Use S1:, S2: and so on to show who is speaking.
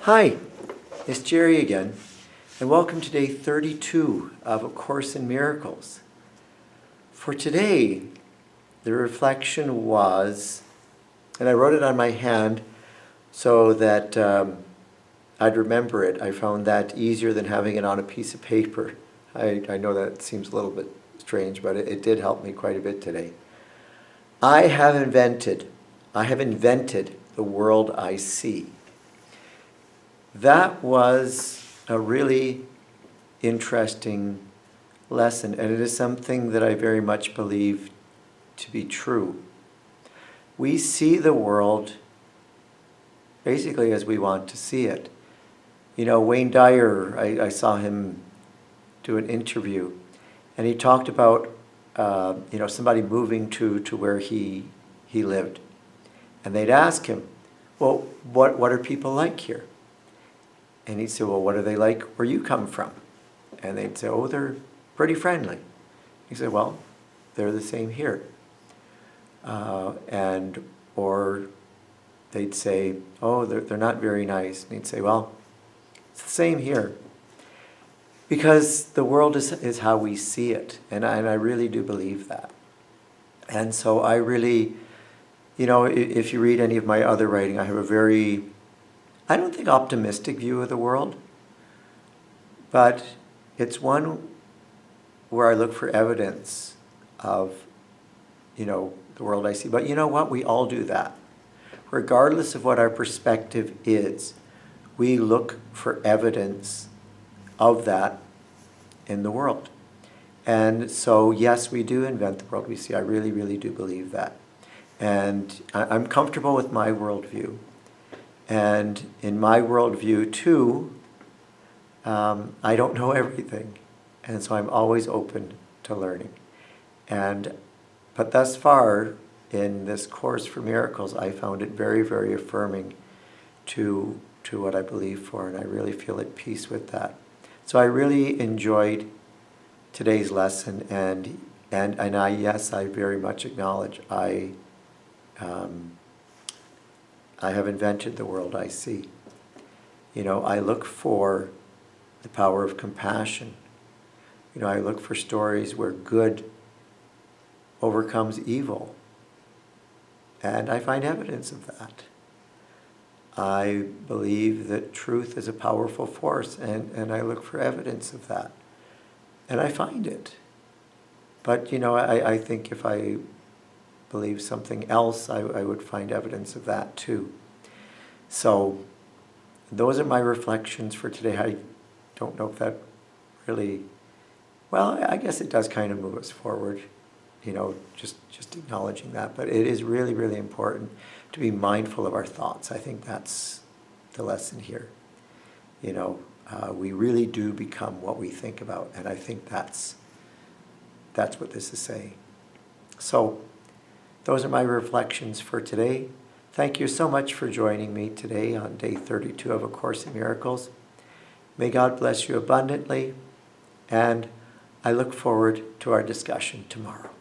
S1: Hi, it's Gerry again, and welcome to day 32 of A Course in Miracles. For today, the reflection was, and I wrote it on my hand so that I'd remember it. I found that easier than having it on a piece of paper. I know that seems a little bit strange, but it did help me quite a bit today. I have invented the world I see. That was a really interesting lesson, and it is something that I very much believe to be true. We see the world basically as we want to see it. You know, Wayne Dyer, I saw him do an interview, and he talked about somebody moving to where he lived. And they'd ask him, well, what are people like here? And he'd say, well, what are they like where you come from? And they'd say, oh, they're pretty friendly. He said, well, they're the same here. Or they'd say, oh, they're not very nice. And he'd say, well, it's the same here. Because the world is how we see it. And I really do believe that. And so I really, if you read any of my other writing, I have a very, I don't think optimistic view of the world, but it's one where I look for evidence of, the world I see. But you know what? We all do that. Regardless of what our perspective is, we look for evidence of that in the world. And so, yes, we do invent the world we see. I really, really do believe that. And I'm comfortable with my worldview. And in my worldview, too, I don't know everything. And so I'm always open to learning. But thus far, in this Course for Miracles, I found it very, very affirming to what I believe for, and I really feel at peace with that. So I really enjoyed today's lesson, and I very much acknowledge I have invented the world I see. I look for the power of compassion. I look for stories where good overcomes evil. And I find evidence of that. I believe that truth is a powerful force, and I look for evidence of that. And I find it. But, I think if I believe something else, I would find evidence of that too. So those are my reflections for today. I don't know if that really, well, I guess it does kind of move us forward, just acknowledging that. But it is really, really important to be mindful of our thoughts. I think that's the lesson here. We really do become what we think about, and I think that's what this is saying. So those are my reflections for today. Thank you so much for joining me today on day 32 of A Course in Miracles. May God bless you abundantly, and I look forward to our discussion tomorrow.